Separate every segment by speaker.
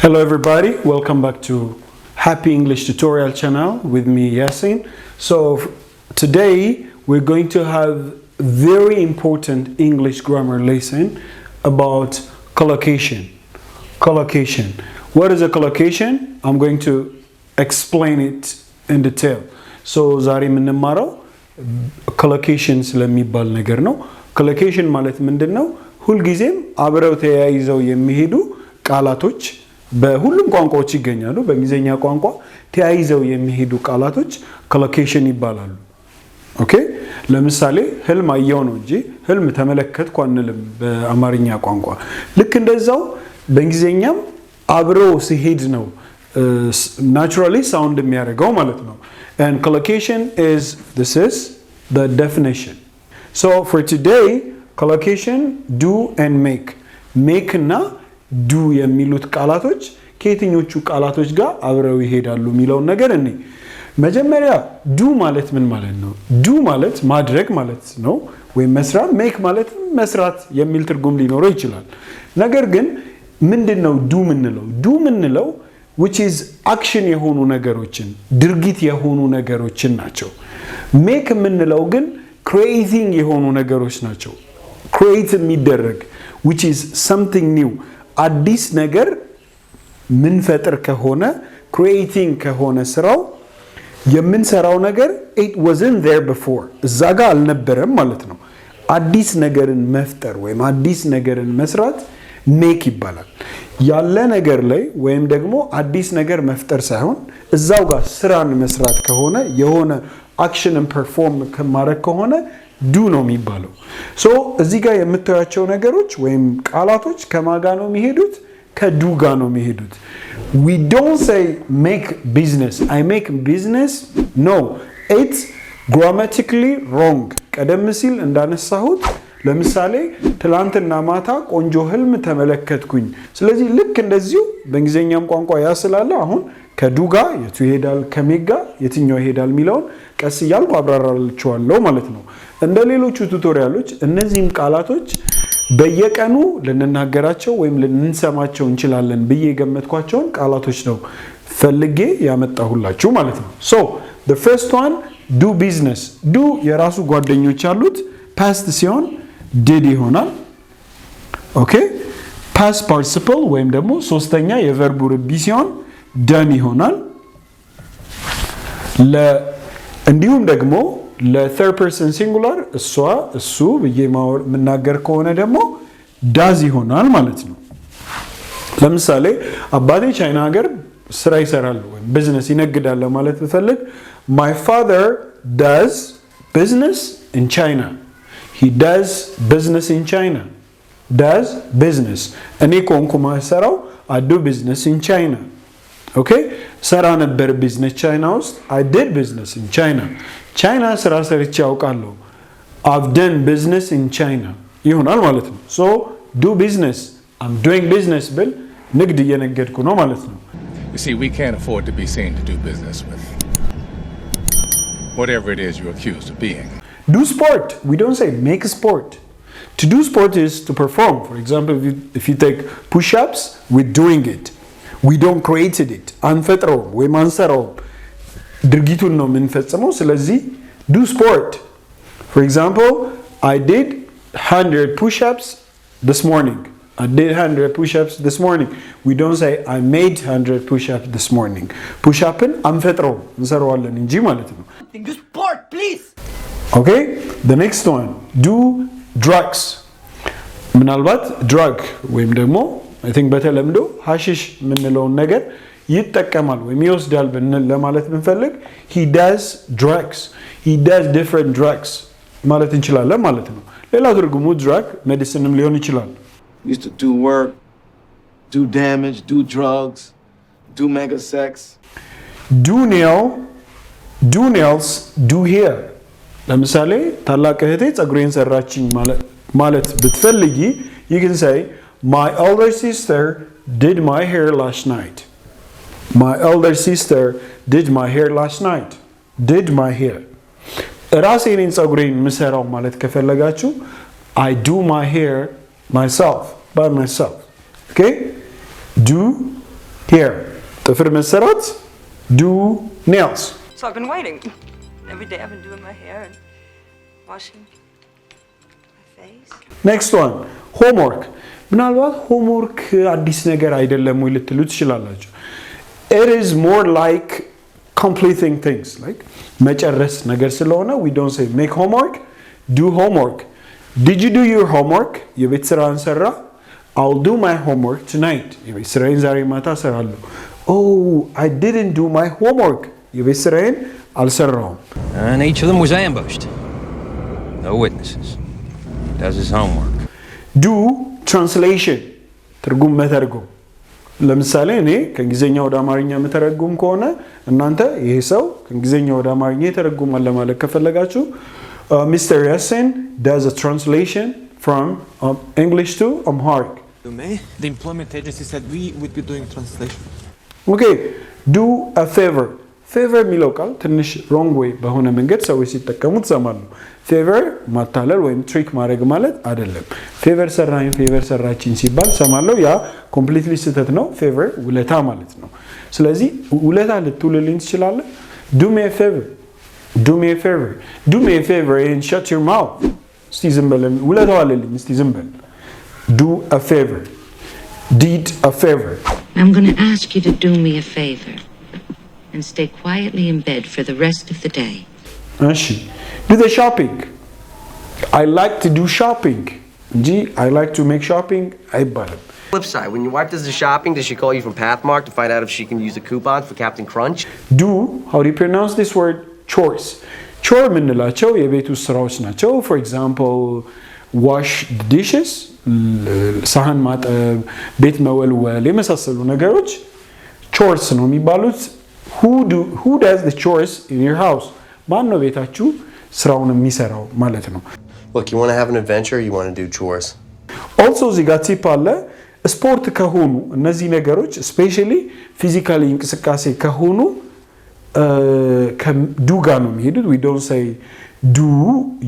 Speaker 1: Hello everybody, welcome back to Happy English Tutorial channel with me Yasin. So today we're going to have very important English grammar lesson about collocation. Collocation. What is a collocation? I'm going to explain it in detail. So ዛሬ የምንማረው collocation ስለሚባል ነገር ነው። collocation ማለት ምንድነው? ሁልጊዜም አብረው ተያይዘው የሚሄዱ ቃላቶች በሁሉም ቋንቋዎች ይገኛሉ። በእንግሊዘኛ ቋንቋ ተያይዘው የሚሄዱ ቃላቶች collocation ይባላሉ። ኦኬ ለምሳሌ ህልም አየው ነው እንጂ ህልም ተመለከትኩ አንልም በአማርኛ ቋንቋ። ልክ እንደዛው በእንግሊዘኛም አብረው ሲሄድ ነው naturally sound የሚያደርገው ማለት ነው። And collocation this is the definition. So for today collocation do and make እና do የሚሉት ቃላቶች ከየትኞቹ ቃላቶች ጋር አብረው ይሄዳሉ የሚለው ነገር እኔ መጀመሪያ do ማለት ምን ማለት ነው? do ማለት ማድረግ ማለት ነው ወይ መስራት make ማለት መስራት የሚል ትርጉም ሊኖረው ይችላል። ነገር ግን ምንድነው do ምንለው? do ምንለው which is action የሆኑ ነገሮችን ድርጊት የሆኑ ነገሮችን ናቸው። make ምንለው ግን creating የሆኑ ነገሮች ናቸው። create የሚደረግ which is something new አዲስ ነገር ምን ፈጥር ከሆነ creating ከሆነ ስራው የምንሰራው ነገር it wasn't there before እዛ ጋር አልነበረም ማለት ነው። አዲስ ነገርን መፍጠር ወይም አዲስ ነገርን መስራት make ይባላል። ያለ ነገር ላይ ወይም ደግሞ አዲስ ነገር መፍጠር ሳይሆን እዛው ጋር ስራን መስራት ከሆነ የሆነ አክሽንን ፐርፎርም ከማድረግ ከሆነ do ነው የሚባለው። ሶ እዚህ ጋር የምታያቸው ነገሮች ወይም ቃላቶች ከማጋ ነው የሚሄዱት? ከdu ጋር ነው የሚሄዱት። we don't say make business I make business no it's grammatically wrong. ቀደም ሲል እንዳነሳሁት ለምሳሌ ትላንትና ማታ ቆንጆ ህልም ተመለከትኩኝ። ስለዚህ ልክ እንደዚሁ በእንግሊዘኛም ቋንቋ ያስላለ አሁን ከዱ ጋር የቱ ይሄዳል ከሜክ ጋር የትኛው ይሄዳል የሚለውን ቀስ እያልኩ አብራራላችኋለሁ ማለት ነው። እንደ ሌሎቹ ቱቶሪያሎች እነዚህም ቃላቶች በየቀኑ ልንናገራቸው ወይም ልንሰማቸው እንችላለን ብዬ የገመትኳቸውን ቃላቶች ነው ፈልጌ ያመጣሁላችሁ ማለት ነው። so the first one do business do የራሱ ጓደኞች አሉት past ሲሆን did ይሆናል። ኦኬ past participle ወይም ደግሞ ሶስተኛ የቨርቡ ርቢ ሲሆን done ይሆናል። እንዲሁም ደግሞ ለthird person singular እሷ እሱ ብዬ መናገር ከሆነ ደግሞ does ይሆናል ማለት ነው። ለምሳሌ አባቴ ቻይና ሀገር ስራ ይሰራል ወይም ቢዝነስ ይነግዳል ማለት ብፈልግ my father does business in China. He does business in China. does business እኔ ኮንኩ ማሰራው I do business in China. okay ሰራ ነበር ቢዝነስ ቻይና ውስጥ I did business in China. ቻይና ስራ ሰርቼ አውቃለሁ I've done business in China ይሆናል ማለት ነው። so do business I'm doing business ብል ንግድ እየነገድኩ ነው ማለት ነው።
Speaker 2: You see, we can't afford to be seen to do business with whatever it is you're accused of being.
Speaker 1: Do sport. We don't say make a sport. To do sport is to perform. For example, if you take push-ups, we're doing it. We don't create it. አንፈጥረው ወይ ማንሰራው ድርጊቱን ነው የምንፈጽመው። ስለዚህ do sport. For example, I did 100 push-ups this morning. I did 100 push-ups this morning. We don't say I made 100 push-ups this morning. Push-upን አንፈጥረው እንሰራዋለን እንጂ ማለት ነው።
Speaker 3: Do sport, please.
Speaker 1: Okay, the next one do drugs. ምናልባት drug ወይም ደግሞ I think በተለምዶ ሐሺሽ የምንለውን ነገር ይጠቀማል ወይም ይወስዳል ለማለት ብንፈልግ he does drugs. He does different drugs ማለት እንችላለን ማለት ነው። ሌላ ትርጉሙ drug ሜዲሲንም ሊሆን ይችላል።
Speaker 4: Used to do work, do damage, do drugs, do mega sex.
Speaker 1: Do nails, do hair. ለምሳሌ ታላቅ እህቴ ጸጉሬን ሰራችኝ ማለት ብትፈልጊ you can say my elder sister did my hair last night. My elder sister did my hair last night. Did my hair. ራሴን ጸጉሬን ምሰራው ማለት ከፈለጋችሁ I do my hair myself by myself. Okay? Do Here, ጥፍር መሰራት. Do nails.
Speaker 3: So I've been waiting. Every day I've been doing my hair and washing my face.
Speaker 1: Next one, homework. ምናልባት homework አዲስ ነገር አይደለም ወይ ልትሉ ትችላላችሁ. It is more like completing things, like መጨረስ ነገር ስለሆነ we don't say make homework, do homework. Did you do your homework? የቤት ስራን ሰራ? I'll do my homework tonight. የቤት ስራዬን ዛሬ ማታ እሰራለሁ. Oh, I didn't do my homework. የቤት ስራዬን አልሰራሁም.
Speaker 5: And each of them was ambushed. No witnesses. Does his homework.
Speaker 1: Do translation. ትርጉም መተርጎም. ለምሳሌ እኔ ከእንግሊዘኛ ወደ አማርኛ መተረጎም ከሆነ እናንተ ይሄ ሰው ከእንግሊዘኛ ወደ አማርኛ የተረጎማል ለማለት ከፈለጋችሁ Mr. Yasin does a translation from English to Amharic.
Speaker 6: The employment agency said we would be doing translation.
Speaker 1: Okay, do a favor. Favor የሚለው ቃል ትንሽ wrong way በሆነ መንገድ ሰዎች ሲጠቀሙት ሰማሉ. Favor ማታለል ወይም ትሪክ ማድረግ ማለት አይደለም. Favor ሰራኝ favor ሰራችኝ ሲባል ሰማለው ያ completely ስህተት ነው. Favor ውለታ ማለት ነው. ስለዚህ ውለታ ልትውልልኝ ትችላለህ? Do me a favor. Do me a favor. Do me a favor and shut your mouth. እስቲ ዝም በል ውለታው አለልኝ እስቲ ዝም በል. Do a favor. Did a favor.
Speaker 7: I'm going to ask you to do me a favor and stay quietly in bed for the rest of the day.
Speaker 1: እሺ. Do the shopping. I like to do shopping. Gee, I like to make shopping. አይባልም.
Speaker 8: Flip side, when your wife does the shopping, does she call you from Pathmark to find out if she can use the coupons for Captain Crunch?
Speaker 1: Do, how do you pronounce this word? Chores. Chore የምንላቸው የቤት ውስጥ ስራዎች ናቸው. For example, wash the dishes, ሳህን ማጠብ, ቤት መወልወል የመሳሰሉ ነገሮች chores ነው የሚባሉት. Who does the chores in your house? ማን ነው ቤታችሁ ስራውን የሚሰራው ማለት ነው.
Speaker 8: Look, you want to have an adventure, you want to do chores.
Speaker 1: Also እዚህ ጋር ቲፕ አለ. ስፖርት ከሆኑ እነዚህ ነገሮች especially physically እንቅስቃሴ ከሆኑ ከዱ ጋር ነው የሚሄዱት. we don't say do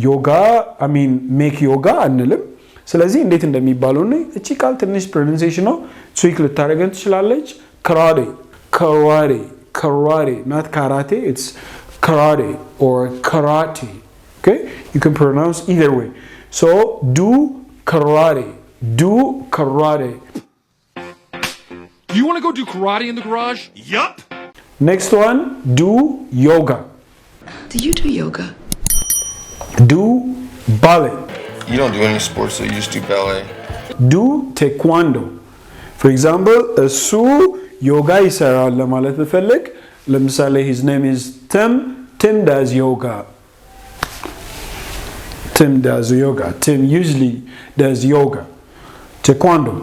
Speaker 1: yoga, I mean make yoga አንልም. ስለዚህ እንዴት እንደሚባለው ነው እቺ ቃል ትንሽ pronunciation ነው ትሪክ ልታረገን ትችላለች. karate, not karate, it's karate or karate. Okay, you can pronounce either way. So do karate.
Speaker 9: You want to go do karate in the garage? Yup.
Speaker 1: Next one, do yoga.
Speaker 3: Do you do yoga?
Speaker 1: Do ballet.
Speaker 10: You don't do any sports, so you just do ballet.
Speaker 1: Do taekwondo. For example, እሱ ዮጋ ይሰራል ለማለት ብፈልግ ለምሳሌ his name is Tim does yoga. Tim usually does yoga. Taekwondo.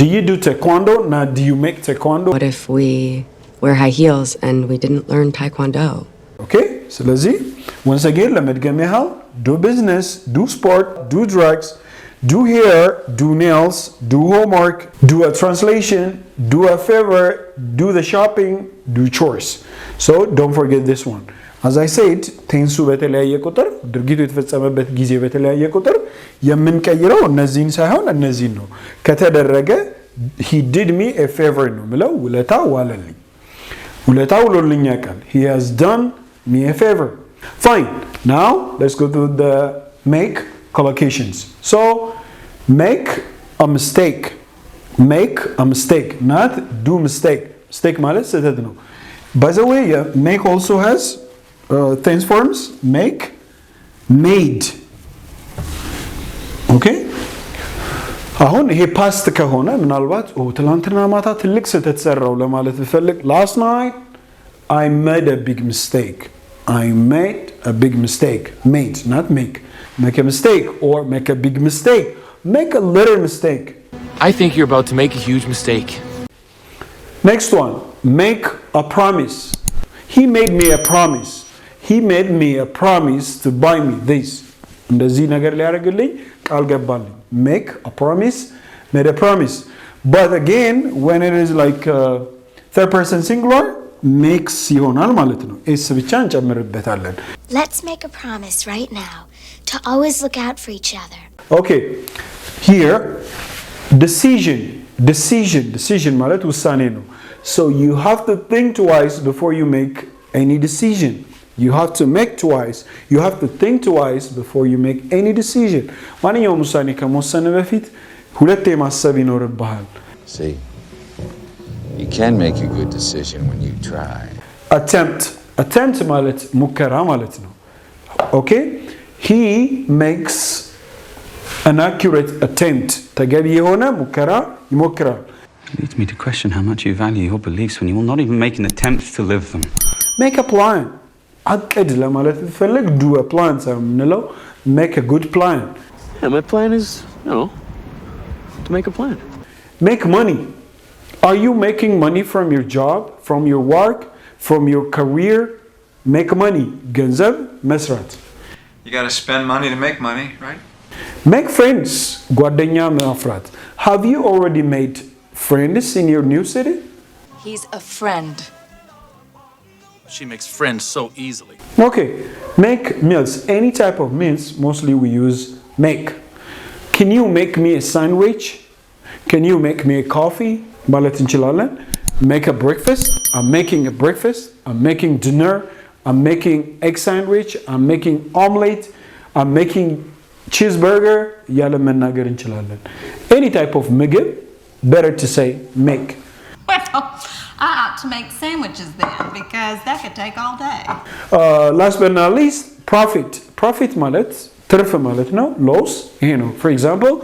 Speaker 1: Do you do taekwondo? Now, do you make taekwondo?
Speaker 11: What if we wear high heels and we didn't learn taekwondo?
Speaker 1: Okay, ስለዚህ once again ለመድገም ያህል do business, do sport, do drugs, do hair, do nails, do homework, do a translation, do a favor, do the shopping, do chores. So don't forget this one. As I said, ቴንሱ በተለያየ ቁጥር ድርጊቱ የተፈጸመበት ጊዜ በተለያየ ቁጥር የምንቀይረው እነዚህን ሳይሆን እነዚህን ነው። ከተደረገ he did me a favor ነው ምለው ውለታ ዋለልኝ። ውለታ ውሎልኝ ያውቃል. He has done me a favor. Fine. Now let's go to the make collocations. So make a mistake. Make a mistake, not do mistake. Mistake ማለት ስህተት ነው. By the way, make also has tense forms. Make, made. Okay? አሁን ይሄ ፓስት ከሆነ ምናልባት ትላንትና ማታ ትልቅ ስህተት ሰራው ለማለት ብፈልግ last night I made a big mistake. I made a big mistake. Made, not make. Make a mistake or make a big mistake. Make a little mistake.
Speaker 9: I think you're about to make a huge mistake.
Speaker 1: Next one, make a promise. He made me a promise. He made me a promise to buy me this. እንደዚህ ነገር ሊያደርግልኝ ቃል ገባልኝ. Make a promise, made a promise. But again, when it is like third person singular, makes ይሆናል ማለት ነው. ኤስ ብቻ እንጨምርበታለን.
Speaker 12: Let's make a promise right now to always look out for each other.
Speaker 1: Okay. Here decision ማለት ውሳኔ ነው. So you have to think twice before you make any decision. You have to make twice. You have to think twice before you make any decision. ማንኛውም ውሳኔ ከመወሰን በፊት ሁለቴ ማሰብ ይኖርብሃል።
Speaker 13: See, you can make a good decision when you try. Attempt
Speaker 1: ማለት ሙከራ ማለት ነው። Okay? He makes an accurate attempt. ተገቢ የሆነ ሙከራ ይሞክራል።
Speaker 14: It leads me to question how much you value your beliefs when you will not even make an attempt to live them.
Speaker 1: Make a plan. አቅድ ለማለት ብትፈልግ do a plan ሳይሆን የምንለው make a good plan.
Speaker 15: Yeah, my plan is, to make a plan.
Speaker 1: Make money. Are you making money from your job, from your work, from your career? Make money. ገንዘብ መስራት.
Speaker 16: You gotta spend money to make money, right?
Speaker 1: Make friends. ጓደኛ ማፍራት. Have you already made friends in your new city?
Speaker 17: He's a friend.
Speaker 2: She makes friends so easily.
Speaker 1: Okay. Make meals. Any type of meals, mostly we use make. Can you make me a sandwich? Can you make me a coffee? ማለት እንችላለን. Make a breakfast. I'm making a breakfast. I'm making dinner. I'm making egg sandwich. I'm making omelette. I'm making cheeseburger. ያለ መናገር እንችላለን. Any type of ምግብ, better to say make.
Speaker 17: Well, I ought to make sandwiches then, because that could take all day.
Speaker 1: Last but not least, profit. Profit ማለት ትርፍ ማለት ነው. Loss. For example,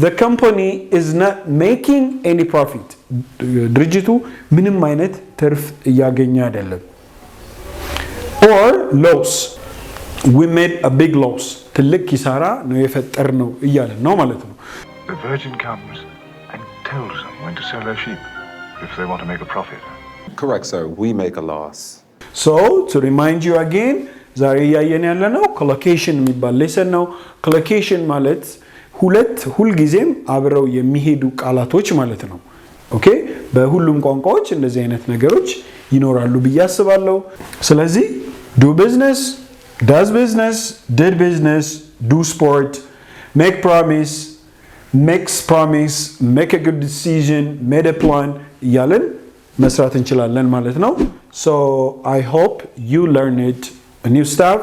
Speaker 1: the company is not making any profit. ድርጅቱ ምንም አይነት ትርፍ እያገኘ አይደለም. Or loss. We made a big loss. ትልቅ ኪሳራ ነው የፈጠርነው እያለን ነው ማለት ነው.
Speaker 18: The virgin comes and tells them when to sell their sheep if they want to make a profit.
Speaker 19: Correct, sir. We make a loss.
Speaker 1: So, to remind you again, ዛሬ እያየን ያለነው collocation የሚባል ሌሰን ነው. collocation ማለት ሁልጊዜም አብረው የሚሄዱ ቃላቶች ማለት ነው. ኦኬ? በሁሉም ቋንቋዎች እንደዚህ አይነት ነገሮች ይኖራሉ ብዬ አስባለሁ. ስለዚህ do business, does business, did business, do sport, make promise, makes promise, make a good decision, made a plan እያለን መስራት እንችላለን ማለት ነው. So I hope you learned a new stuff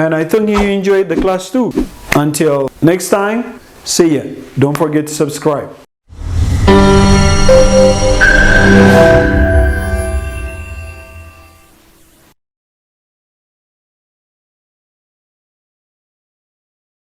Speaker 1: and I think you enjoyed the class too. Until next time, see ya. Don't forget to subscribe.